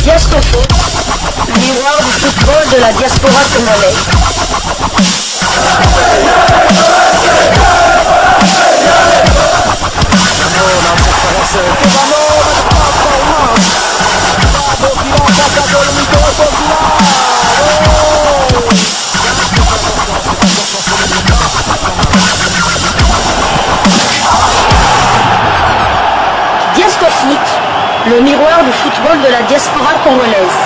Diasco Foot, miroir du football de la diaspora congolaise. Diasco Foot, le miroir du football de la diaspora congolaise.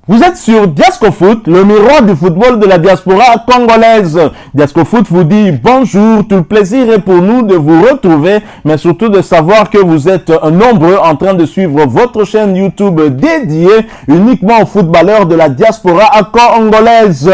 Vous êtes sur Diasco Foot, le miroir du football de la diaspora congolaise. Diasco Foot vous dit bonjour, tout le plaisir est pour nous de vous retrouver, mais surtout de savoir que vous êtes nombreux en train de suivre votre chaîne YouTube dédiée uniquement aux footballeurs de la diaspora congolaise.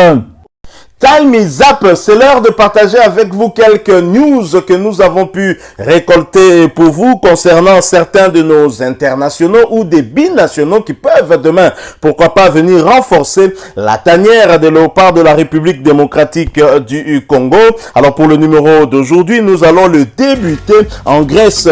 Time is up, c'est l'heure de partager avec vous quelques news que nous avons pu récolter pour vous concernant certains de nos internationaux ou des binationaux qui peuvent demain, pourquoi pas, venir renforcer la tanière des léopards de la République démocratique du Congo. Alors pour le numéro d'aujourd'hui, nous allons le débuter en Grèce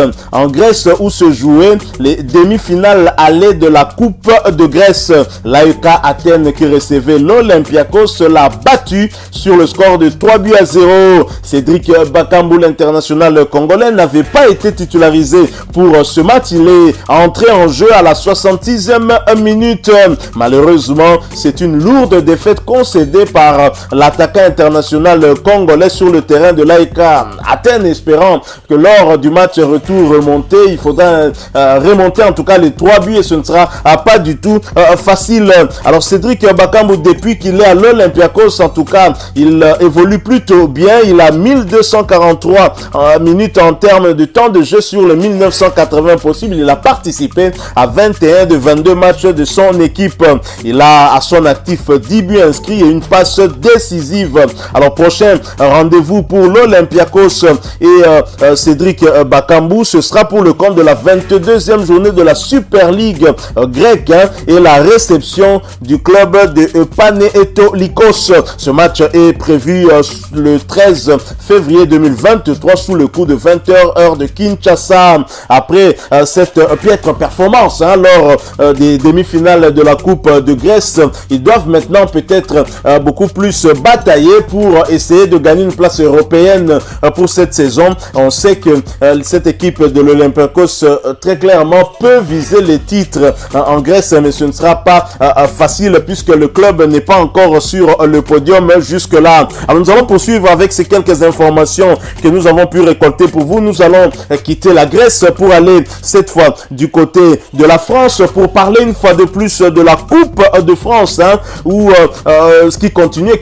où se jouaient les demi-finales allées de la Coupe de Grèce. L'AEK Athènes qui recevait l'Olympiakos l'a battu sur le score de 3-0. Cédric Bakambu, l'international congolais, n'avait pas été titularisé pour ce match. Il est entré en jeu à la 66e minute. Malheureusement, c'est une lourde défaite concédée par l'attaquant international congolais sur le terrain de l'AEK Athènes, espérant que lors du match retour remonté, il faudra remonter en tout cas les 3 buts et ce ne sera pas du tout facile. Alors Cédric Bakambu, depuis qu'il est à l'Olympiakos, en tout cas, il évolue plutôt bien. Il a 1243 minutes en termes de temps de jeu sur le 1980 possible. Il a participé à 21 de 22 matchs de son équipe. Il a à son actif 10 buts inscrits et une passe décisive. Alors prochain rendez-vous pour l'Olympiakos et Cédric Bakambu, ce sera pour le compte de la 22e journée de la Super League grecque et la réception du club de Panathinaikos. Ce match est prévu le 13 février 2023 sous le coup de 20h heure de Kinshasa. Après cette piètre performance lors des demi-finales de la Coupe de Grèce, ils doivent maintenant peut-être beaucoup plus batailler pour essayer de gagner une place européenne pour cette saison. On sait que cette équipe de l'Olympiakos très clairement peut viser les titres en Grèce, mais ce ne sera pas facile puisque le club n'est pas encore sur le podium jusque-là. Alors nous allons poursuivre avec ces quelques informations que nous avons pu récolter pour vous. Nous allons quitter la Grèce pour aller cette fois du côté de la France pour parler une fois de plus de la Coupe de France où ce qui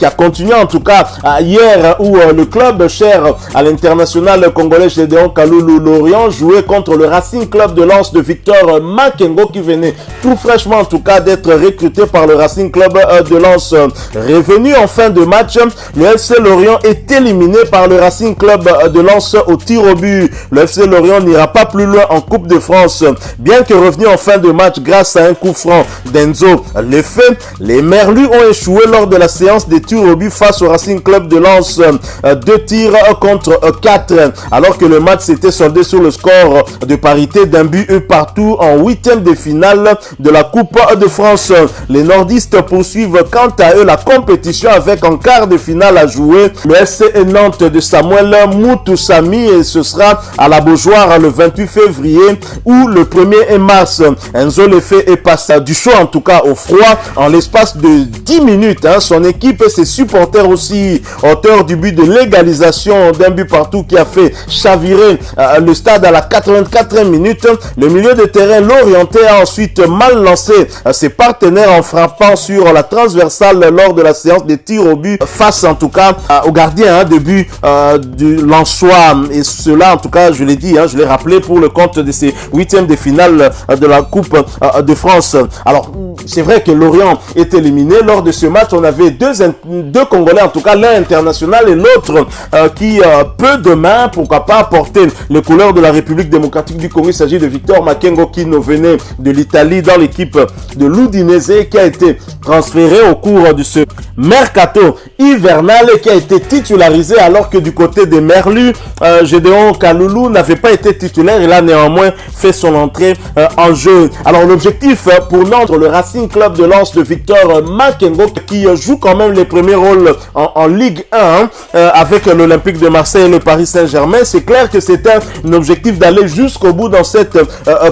a continué en tout cas hier où le club cher à l'international congolais Gédéon Kalulu Lorient jouait contre le Racing Club de Lens de Victor Makengo qui venait tout fraîchement en tout cas d'être recruté par le Racing Club de Lens. Revenu en fin de match, le FC Lorient est éliminé par le Racing Club de Lens au tir au but. Le FC Lorient n'ira pas plus loin en Coupe de France. Bien que revenu en fin de match grâce à un coup franc d'Enzo Lefebvre, les Merlus ont échoué lors de la séance des tirs au but face au Racing Club de Lens. 2 tirs contre 4, alors que le match s'était soldé sur le score de parité d'un but partout en 8e de finale de la Coupe de France. Les nordistes poursuivent quant à eux la compétition avec en quart de finale à jouer le FC Nantes de Samuel Moutoussamy et ce sera à la Beaujoire le 28 février ou le 1er mars. Enzo Lefebvre est passé du chaud en tout cas au froid en l'espace de 10 minutes. Son équipe et ses supporters aussi, auteur du but de l'égalisation d'un but partout qui a fait chavirer le stade à la 84e minute. Le milieu de terrain lorientais a ensuite mal lancé ses partenaires en frappant sur la transversale lors de la séance des tirs au but face en tout cas au gardien de but du Lensois. Et cela en tout cas je l'ai dit, je l'ai rappelé pour le compte de ces 8e de finale de la Coupe de France. Alors c'est vrai que Lorient est éliminé. Lors de ce match on avait deux Congolais en tout cas, l'un international et l'autre qui peut demain pourquoi pas porter les couleurs de la République démocratique du Congo. Il s'agit de Victor Makengo qui nous venait de l'Italie dans l'équipe de l'Udinese qui a été transféré au cours de ce mercato hivernale qui a été titularisé alors que du côté des Merlus, Gédéon Kaloulou n'avait pas été titulaire. Il a néanmoins fait son entrée en jeu. Alors l'objectif pour Nantes, le Racing Club de Lens de Victor Makengo qui joue quand même les premiers rôles en Ligue 1 avec l'Olympique de Marseille et le Paris Saint-Germain, c'est clair que c'était un objectif d'aller jusqu'au bout dans cette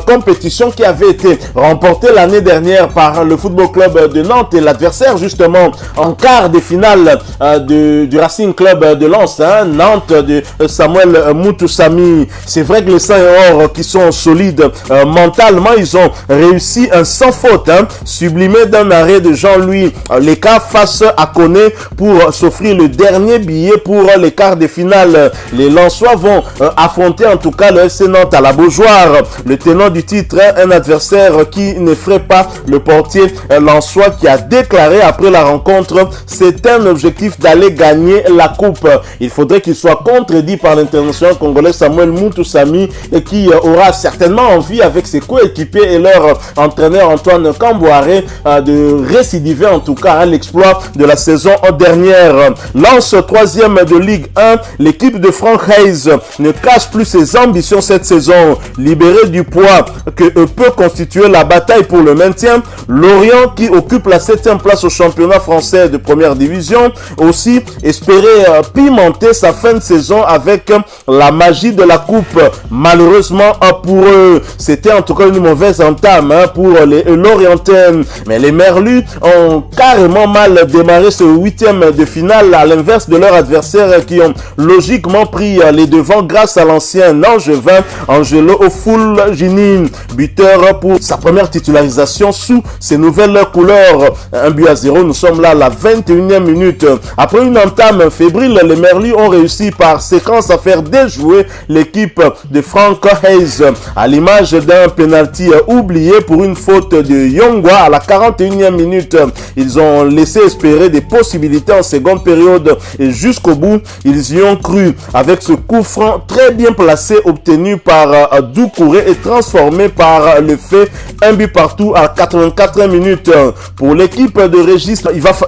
compétition qui avait été remportée l'année dernière par le Football Club de Nantes et l'adversaire justement en quart de finale du Racing Club de Lens, Nantes de Samuel Moutoussamy. C'est vrai que les Saints et Or qui sont solides mentalement, ils ont réussi un sans faute, sublimé d'un arrêt de Jean-Louis Léka face à Koné pour s'offrir le dernier billet pour les quarts de finale. Les Lensois vont affronter en tout cas le FC Nantes à la Beaujoire, le tenant du titre, un adversaire qui n'effraie pas le portier lensois qui a déclaré après la rencontre c'est un objectif d'aller gagner la coupe. Il faudrait qu'il soit contredit par l'international congolais Samuel Moutoussamy et qui aura certainement envie avec ses coéquipiers et leur entraîneur Antoine Camboiré de récidiver en tout cas l'exploit de la saison dernière. Lens 3e de Ligue 1, l'équipe de Franck Hayes ne cache plus ses ambitions cette saison. Libéré du poids que peut constituer la bataille pour le maintien, Lorient qui occupe la 7e place au championnat français de première division aussi espérait pimenter sa fin de saison avec la magie de la coupe. Malheureusement pour eux, c'était en tout cas une mauvaise entame pour les Lorientains, mais les Merlus ont carrément mal démarré ce 8e de finale à l'inverse de leurs adversaires qui ont logiquement pris les devants grâce à l'ancien Angevin Angelo Fulgini, buteur pour sa première titularisation sous ses nouvelles couleurs. 1-0, nous sommes là à la 21e minute. Après une entame fébrile, les Merlus ont réussi par séquence à faire déjouer l'équipe de Franck Hayes à l'image d'un penalty oublié pour une faute de Yongwa à la 41e minute. Ils ont laissé espérer des possibilités en seconde période et jusqu'au bout, ils y ont cru avec ce coup franc très bien placé obtenu par Doucouré et transformé par le fait un but partout à 84 minutes. Pour l'équipe de Régis,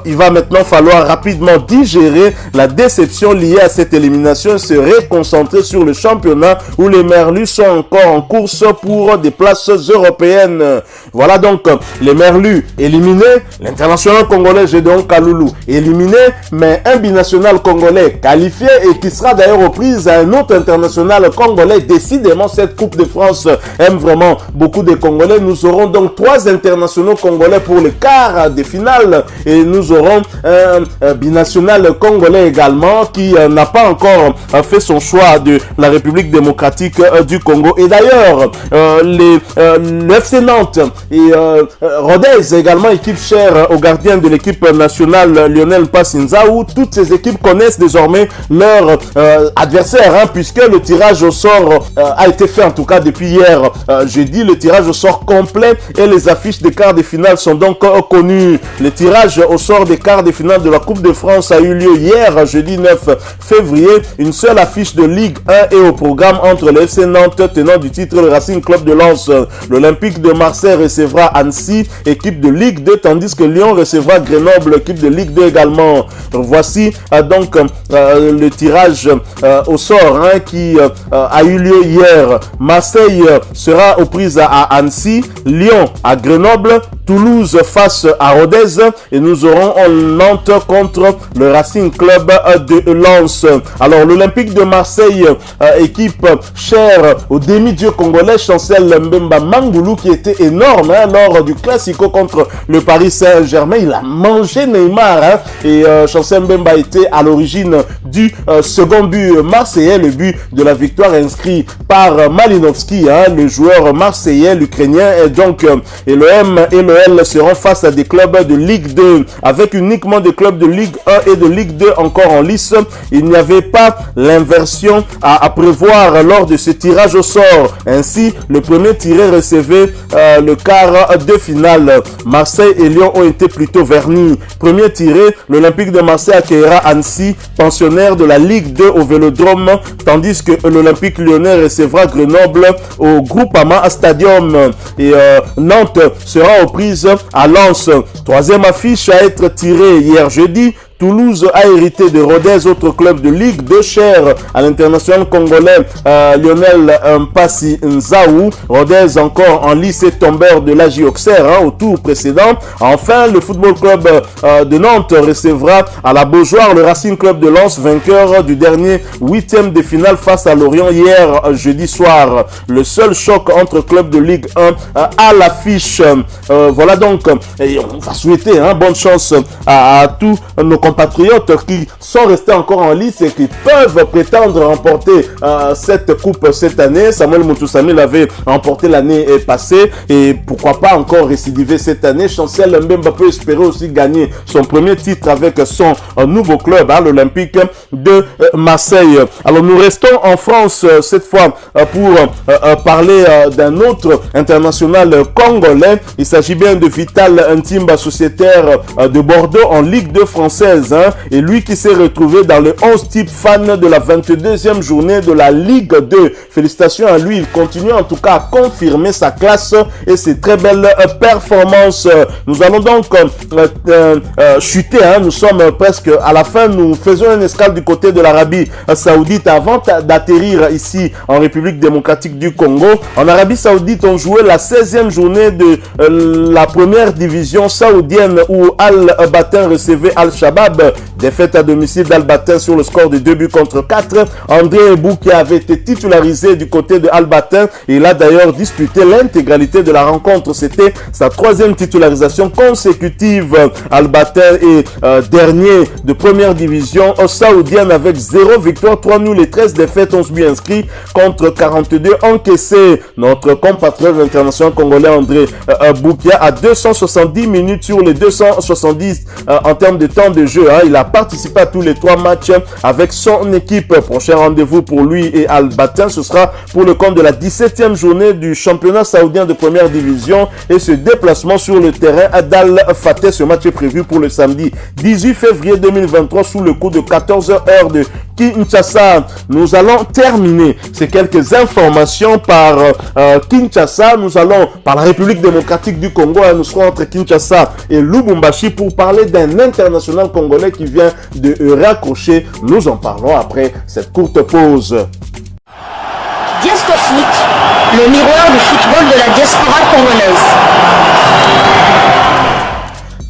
il va maintenant falloir rapidement digérer la déception liée à cette élimination et se réconcentrer sur le championnat où les Merlus sont encore en course pour des places européennes. Voilà donc les Merlus éliminés, l'international congolais Gédéon Kaloulou éliminé, mais un binational congolais qualifié et qui sera d'ailleurs reprise à un autre international congolais. Décidément, cette Coupe de France aime vraiment beaucoup de Congolais. Nous aurons donc 3 internationaux congolais pour le quart de finale et nous aurons un binational congolais également qui n'a pas encore fait son choix de la République démocratique du Congo. Et d'ailleurs, le FC Nantes et Rodez également, équipe chère au gardien de l'équipe nationale Lionel Passinzaou, toutes ces équipes connaissent désormais leur adversaire puisque le tirage au sort a été fait en tout cas depuis hier jeudi. Le tirage au sort complet et les affiches des quarts de finale sont donc connues. Le tirage au sort des quarts de finale de la Coupe de France a eu lieu hier jeudi 9 février. Une seule affiche de Ligue 1 est au programme entre le FC Nantes, tenant du titre le Racing Club de Lens. L'Olympique de Marseille recevra Annecy, équipe de Ligue 2, tandis que Lyon recevra Grenoble, équipe de Ligue 2 également. Voici donc le tirage au sort qui a eu lieu hier. Marseille sera aux prises à Annecy, Lyon à Grenoble, Toulouse face à Rodez et nous aurons Nantes contre le Racing Club de Lens. Alors l'Olympique de Marseille, équipe chère au demi-dieu congolais Chancel Mbemba Mangoulou, qui était énorme lors du Classico contre le Paris Saint-Germain. Il a mangé Neymar et Chancel Mbemba était à l'origine du second but marseillais, le but de la victoire inscrit par Malinovski, le joueur marseillais, l'Ukrainien. Et donc LOM et l'OL seront face à des clubs de Ligue 2 avec uniquement des clubs de Ligue 1 et de Ligue 2 encore en lice. Il n'y avait pas l'inversion à prévoir lors de ce tirage au sort. Ainsi, le premier tiré recevait le quart de finale. Marseille et Lyon ont été plutôt vernis. Premier tiré, l'Olympique de Marseille accueillera Annecy, pensionnaire de la Ligue 2 au Vélodrome, tandis que l'Olympique lyonnais recevra Grenoble au Groupama Stadium. Et Nantes sera aux prises à Lens. Troisième affiche à être tirée hier jeudi, Toulouse a hérité de Rodez, autre club de Ligue 2 cher à l'international congolais Lionel Mpassi Nzaou. Rodez encore en lice et tombeur de l'AJ Auxerre au tour précédent. Enfin, le football club de Nantes recevra à la Beaujoire le Racing Club de Lens, vainqueur du dernier 8e de finale face à Lorient hier jeudi soir. Le seul choc entre clubs de Ligue 1 à l'affiche. Voilà donc, et on va souhaiter bonne chance à tous nos compatriotes qui sont restés encore en lice et qui peuvent prétendre remporter cette coupe cette année. Samuel Moutoussamy l'avait remporté l'année passée et pourquoi pas encore récidiver cette année. Chancel Mbemba peut espérer aussi gagner son premier titre avec son nouveau club, l'Olympique de Marseille. Alors nous restons en France cette fois pour parler d'un autre international congolais. Il s'agit bien de Vital Ntimba, sociétaire de Bordeaux en Ligue 2 française. Et lui qui s'est retrouvé dans le 11 type fan de la 22e journée de la Ligue 2. Félicitations à lui, il continue en tout cas à confirmer sa classe et ses très belles performances. Nous allons donc chuter, nous sommes presque à la fin. Nous faisons une escale du côté de l'Arabie Saoudite avant d'atterrir ici en République démocratique du Congo. En Arabie Saoudite, on jouait la 16e journée de la première division saoudienne où Al-Batin recevait Al-Shabaab. Défaite à domicile d'Al-Batin sur le score de 2 buts contre 4. André Ebou qui avait été titularisé du côté de Al-Batin. Il a d'ailleurs disputé l'intégralité de la rencontre. C'était sa 3e titularisation consécutive. Al-Batin est dernier de première division saoudienne avec 0 victoire, 3 nuls et 13 défaites, 11 buts inscrits contre 42 encaissés. Notre compatriote international congolais André Boukia a 270 minutes sur les 270 en termes de temps de jeu. Il a participé à tous les 3 matchs avec son équipe. Prochain rendez-vous pour lui et Al-Batin, ce sera pour le compte de la 17e journée du championnat saoudien de première division et ce déplacement sur le terrain à d'Al-Fateh. Ce match est prévu pour le samedi 18 février 2023 sous le coup de 14h heure de Kinshasa. Nous allons terminer ces quelques informations par Kinshasa. Nous allons par la République démocratique du Congo. Nous serons entre Kinshasa et Lubumbashi pour parler d'un international congolais qui vient de raccrocher. Nous en parlons après cette courte pause. Diasco Foot, le miroir du football de la diaspora congolaise.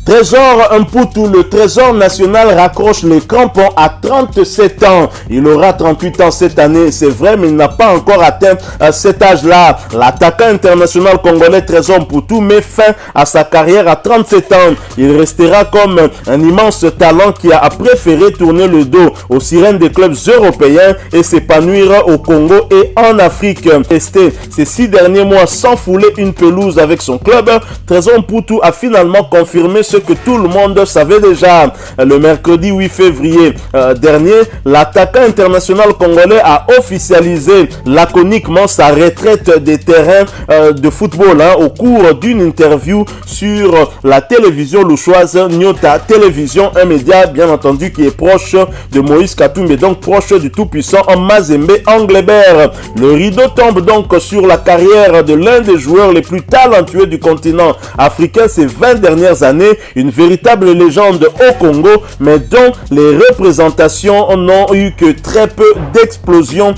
Trésor Mputu, le trésor national raccroche les crampons à 37 ans. Il aura 38 ans cette année, c'est vrai, mais il n'a pas encore atteint cet âge-là. L'attaquant international congolais Trésor Mputu met fin à sa carrière à 37 ans. Il restera comme un immense talent qui a préféré tourner le dos aux sirènes des clubs européens et s'épanouir au Congo et en Afrique. Resté ces 6 derniers mois sans fouler une pelouse avec son club, Trésor Mputu a finalement confirmé ce que tout le monde savait déjà. Le mercredi 8 février dernier, l'attaquant international congolais a officialisé laconiquement sa retraite des terrains de football au cours d'une interview sur la télévision louchoise Nyota Télévision, un média bien entendu qui est proche de Moïse Katumbi, donc proche du tout-puissant Mazembe Anglebert. Le rideau tombe donc sur la carrière de l'un des joueurs les plus talentueux du continent africain ces 20 dernières années, une véritable légende au Congo, mais dont les représentations n'ont eu que très peu d'explosions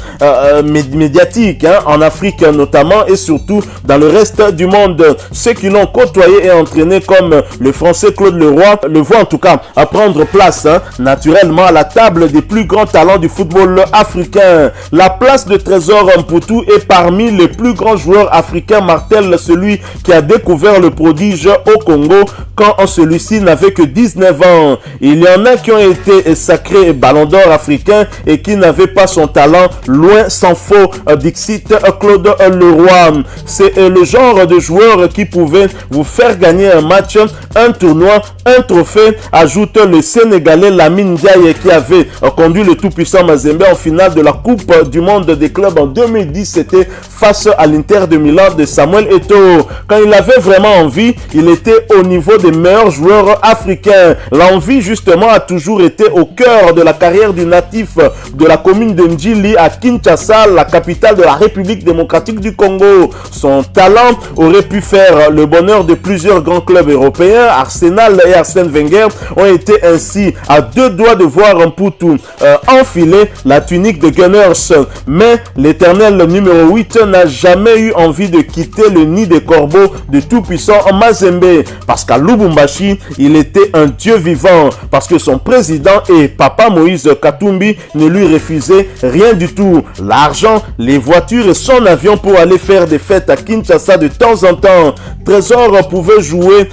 médiatiques, en Afrique notamment et surtout dans le reste du monde. Ceux qui l'ont côtoyé et entraîné comme le français Claude Leroy le voient en tout cas à prendre place naturellement à la table des plus grands talents du football africain. La place de Trésor Mputu est parmi les plus grands joueurs africains, martèle celui qui a découvert le prodige au Congo quand celui-ci n'avait que 19 ans. Il y en a qui ont été sacrés ballon d'or africain et qui n'avaient pas son talent, loin s'en faut, dixit Claude Leroy. C'est le genre de joueur qui pouvait vous faire gagner un match, un tournoi, un trophée, ajoute le Sénégalais Lamine Ndiaye qui avait conduit le tout-puissant Mazembe en finale de la Coupe du Monde des clubs en 2010. C'était face à l'Inter de Milan de Samuel Eto'o. Quand il avait vraiment envie, il était au niveau des meilleurs meilleurs joueurs africains. L'envie justement a toujours été au cœur de la carrière du natif de la commune de Ndjili à Kinshasa, la capitale de la République démocratique du Congo. Son talent aurait pu faire le bonheur de plusieurs grands clubs européens. Arsenal et Arsène Wenger ont été ainsi à deux doigts de voir Mputu enfiler la tunique de Gunners. Mais l'éternel numéro 8 n'a jamais eu envie de quitter le nid des corbeaux de tout-puissant Mazembe. Parce qu'à Lubumbashi, il était un dieu vivant. Parce que son président et Papa Moïse Katumbi ne lui refusaient rien du tout. L'argent, les voitures et son avion pour aller faire des fêtes à Kinshasa de temps en temps. Trésor pouvait jouer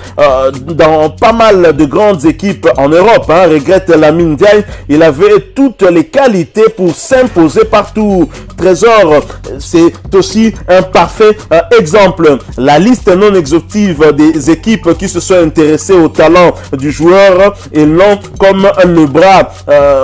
dans pas mal de grandes équipes en Europe, regrette Lamine Ndiaye. Il avait toutes les qualités pour s'imposer partout. Trésor, c'est aussi un parfait exemple. La liste non exhaustive des équipes qui se sont intéressées au talent du joueur est long comme le bras,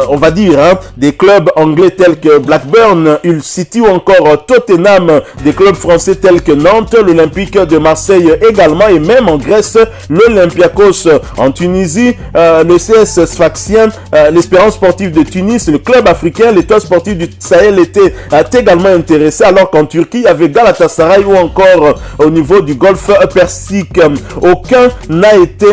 on va dire, des clubs anglais tels que Blackburn, Hull City ou encore Tottenham, des clubs français tels que Nantes, l'Olympique de Marseille également, et même en Grèce, l'Olympiakos. En Tunisie, le CS Sfaxien, l'Espérance sportive de Tunis, le club africain, l'Étoile sportive du Sahel était également intéressé, alors qu'en Turquie, il y avait Galatasaray ou encore au niveau du Golfe Persique. Aucun n'a été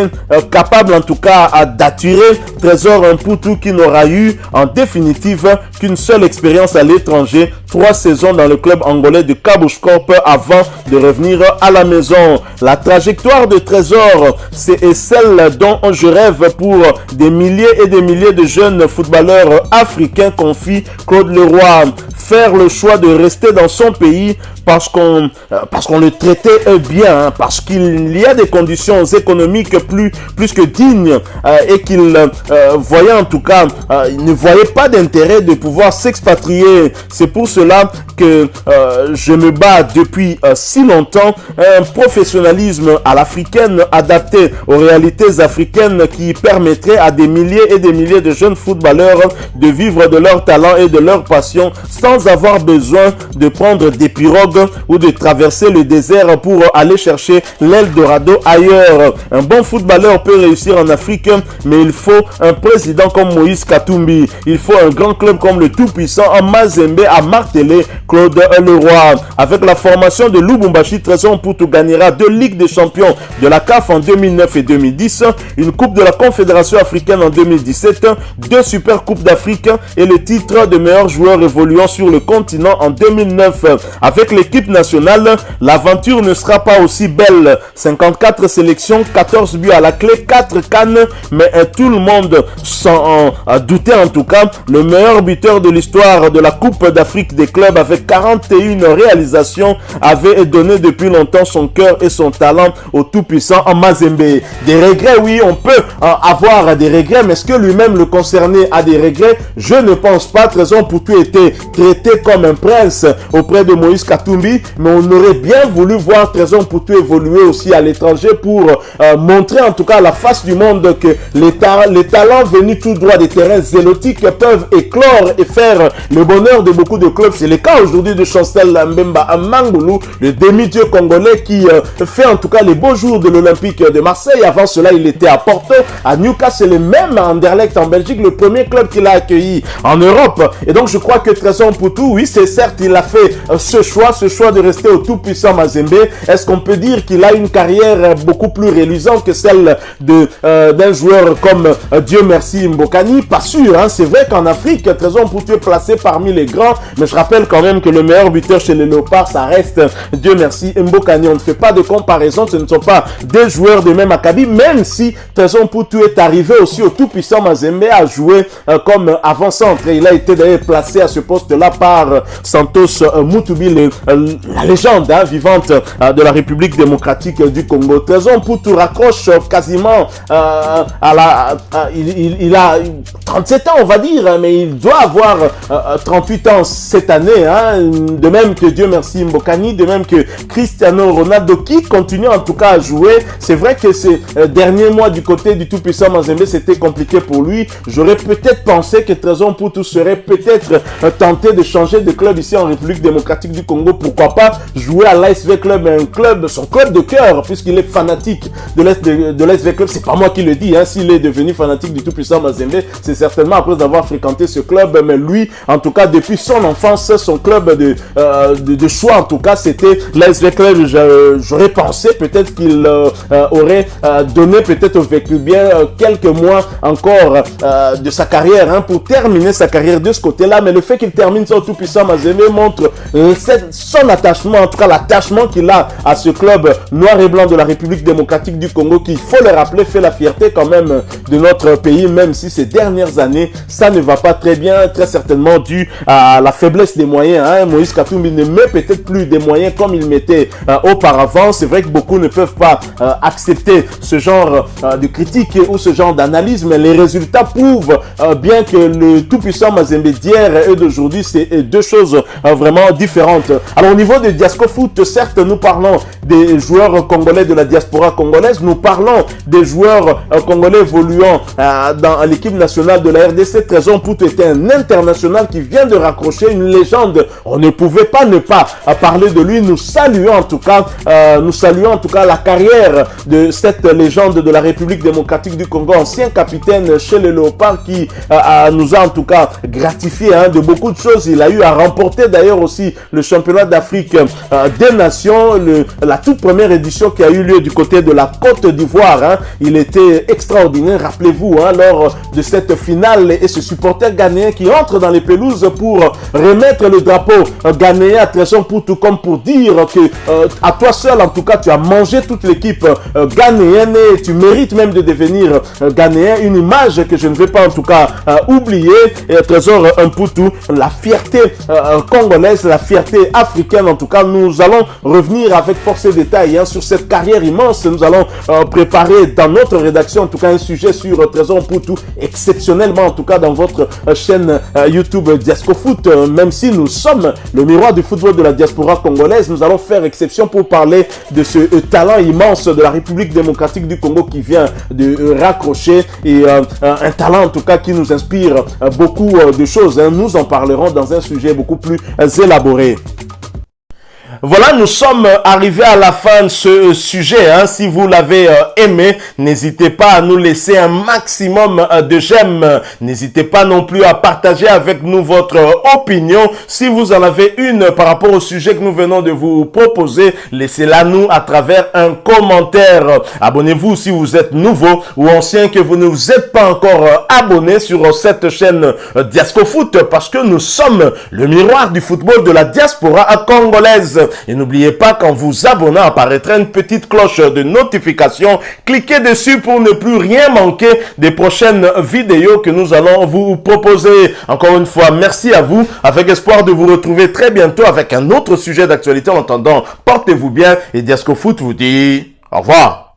capable en tout cas d'attirer Trésor Mputu, qui n'aura eu en définitive qu'une seule expérience à l'étranger, 3 saisons dans le club angolais de Kabushkop avant de revenir à la maison. La trajectoire de Trésor, c'est celle dont je rêve pour des milliers et des milliers de jeunes footballeurs africains, confie Claude Leroy. Faire le choix de rester dans son pays parce qu'on le traitait bien, parce qu'il y a des conditions économiques plus que dignes, et qu'il voyait en tout cas, il ne voyait pas d'intérêt de pouvoir s'expatrier. C'est pour cela que je me bats depuis si longtemps, un professionnalisme à l'africaine adapté aux réalités africaines qui permettrait à des milliers et des milliers de jeunes footballeurs de vivre de leur talent et de leur passion sans avoir besoin de prendre des pirogues ou de traverser le désert pour aller chercher l'Eldorado ailleurs. Un bon footballeur peut réussir en Afrique, mais il faut un président comme Moïse Katumbi. Il faut un grand club comme le tout-puissant Mazembe à marteler Claude Leroy. Avec la formation de Lubumbashi, Trésor Mputu gagnera 2 Ligues des champions de la CAF en 2009 et 2010, une Coupe de la Confédération africaine en 2017, 2 Super Coupes d'Afrique et le titre de meilleur joueur évoluant sur le continent en 2009. Avec l'équipe nationale, l'aventure ne sera pas aussi belle. 54 sélections, 14 buts à la clé, 4 cannes, mais tout le monde s'en doutait en tout cas. Le meilleur buteur de l'histoire de la Coupe d'Afrique des clubs avec 41 réalisations avait donné depuis longtemps son cœur et son talent au tout-puissant Mazembe. Des regrets, oui, on peut avoir des regrets, mais est-ce que lui-même le concerné a des regrets? Je ne pense pas. Trésor Mputu était traité comme un prince auprès de Moïse Katumbi, mais on aurait bien voulu voir Trésor Mputu évoluer aussi à l'étranger pour montrer en tout cas à la face du monde que les talents venus tout droit des terrains zélotiques peuvent éclore et faire le bonheur de beaucoup de clubs. C'est le cas aujourd'hui de Chancel Mbemba Amangoulou, le demi-dieu congolais qui fait en tout cas les beaux jours de l'Olympique de Marseille. Avant cela, il était à Porto, à Newcastle et même à Anderlecht en Belgique, le premier club qu'il a accueilli en Europe. Et donc je crois que Trésor Mputu, oui, c'est certes, il a fait ce choix de rester au tout-puissant Mazembe. Est-ce qu'on peut dire qu'il a une carrière beaucoup plus réalisante que celle d'un joueur comme Dieu merci Mbokani? Pas sûr, c'est vrai qu'en Afrique, Trésor Mputu est placé parmi les grands, mais je rappelle quand même que le meilleur buteur chez les Léopards, ça reste Dieu merci Mbokani. On ne fait pas de comparaison, ce ne sont pas des joueurs de même acabit, même si Trésor Mputu est arrivé aussi au tout-puissant Mazembe à jouer comme avant-centre. Il a été d'ailleurs placé à ce poste-là par Santos Mutubi, la légende vivante de la République démocratique du Congo. Trésor Mputu raccroche quasiment il a 37 ans, on va dire, mais il doit avoir 38 ans cette année, de même que Dieu merci Mbokani, de même que Cristiano Ronaldo, qui continue en tout cas à jouer. C'est vrai que ces derniers mois du côté du tout-puissant Mazembe, c'était compliqué pour lui. J'aurais peut-être pensé que Trésor Mputu serait peut-être tenté de changer de club ici en République démocratique du Congo. Pourquoi pas jouer à l'ASV Club, son club de cœur, puisqu'il est fanatique de l'Est de l'SV Club, c'est pas moi qui le dis, hein, s'il est devenu fanatique du tout-puissant Mazembe, c'est certainement après avoir fréquenté ce club, mais lui, en tout cas, depuis son enfance, son club de choix, en tout cas, c'était l'SV Club. J'aurais pensé peut-être qu'il aurait donné peut-être au vécu bien quelques mois encore de sa carrière, hein, pour terminer sa carrière de ce côté-là, mais le fait qu'il termine son tout-puissant Mazembe montre son attachement, en tout cas l'attachement qu'il a à ce club noir et blanc de la République démocratique du Congo, qui, il faut le rappeler, fait la fierté quand même de notre pays, même si ces dernières années, ça ne va pas très bien, très certainement dû à la faiblesse des moyens, hein. Moïse Katumbi ne met peut-être plus des moyens comme il mettait auparavant. C'est vrai que beaucoup ne peuvent pas accepter ce genre de critique ou ce genre d'analyse, mais les résultats prouvent bien que le tout-puissant Mazembe d'hier et d'aujourd'hui, c'est deux choses vraiment différentes. Alors au niveau de Diasco Foot, certes, nous parlons des joueurs congolais de la diaspora congolaise, nous parlons des joueurs congolais évoluant dans l'équipe nationale de la RDC. Trésor Mputu était un international qui vient de raccrocher une légende. On ne pouvait pas ne pas parler de lui. Nous saluons en tout cas la carrière de cette légende de la République démocratique du Congo, ancien capitaine chez les Léopards, qui nous a en tout cas gratifié de beaucoup de choses. Il a eu à remporter d'ailleurs aussi le championnat d'Afrique des Nations, la toute première édition qui a eu lieu du côté de la Côte d'Ivoire. Il était extraordinaire, rappelez-vous, lors de cette finale, et ce supporter ghanéen qui entre dans les pelouses pour remettre le drapeau ghanéen à Trésor Mputu, comme pour dire que à toi seul, en tout cas, tu as mangé toute l'équipe ghanéenne et tu mérites même de devenir ghanéen. Une image que je ne vais pas en tout cas oublier. Et Trésor Mputu, la fierté congolaise, la fierté africaine, en tout cas, nous allons revenir avec force et détails sur cette carrière immense. Nous allons préparer dans notre rédaction, en tout cas, un sujet sur Trésor Mputu, exceptionnellement, en tout cas, dans votre chaîne YouTube Diasco Foot. Même si nous sommes le miroir du football de la diaspora congolaise, nous allons faire exception pour parler de ce talent immense de la République démocratique du Congo qui vient de raccrocher, et un talent en tout cas qui nous inspire beaucoup de choses. Nous en parlerons dans un sujet beaucoup plus élaboré. Voilà, nous sommes arrivés à la fin de ce sujet. Si vous l'avez aimé, n'hésitez pas à nous laisser un maximum de j'aime. N'hésitez pas non plus à partager avec nous votre opinion. Si vous en avez une par rapport au sujet que nous venons de vous proposer, laissez-la nous à travers un commentaire. Abonnez-vous si vous êtes nouveau ou ancien, que vous ne vous êtes pas encore abonné sur cette chaîne Diasco Foot, parce que nous sommes le miroir du football de la diaspora congolaise. Et n'oubliez pas qu'en vous abonnant apparaîtra une petite cloche de notification. Cliquez dessus pour ne plus rien manquer des prochaines vidéos que nous allons vous proposer. Encore une fois, merci à vous, avec espoir de vous retrouver très bientôt avec un autre sujet d'actualité. En attendant, portez-vous bien et Diasco Foot vous dit au revoir.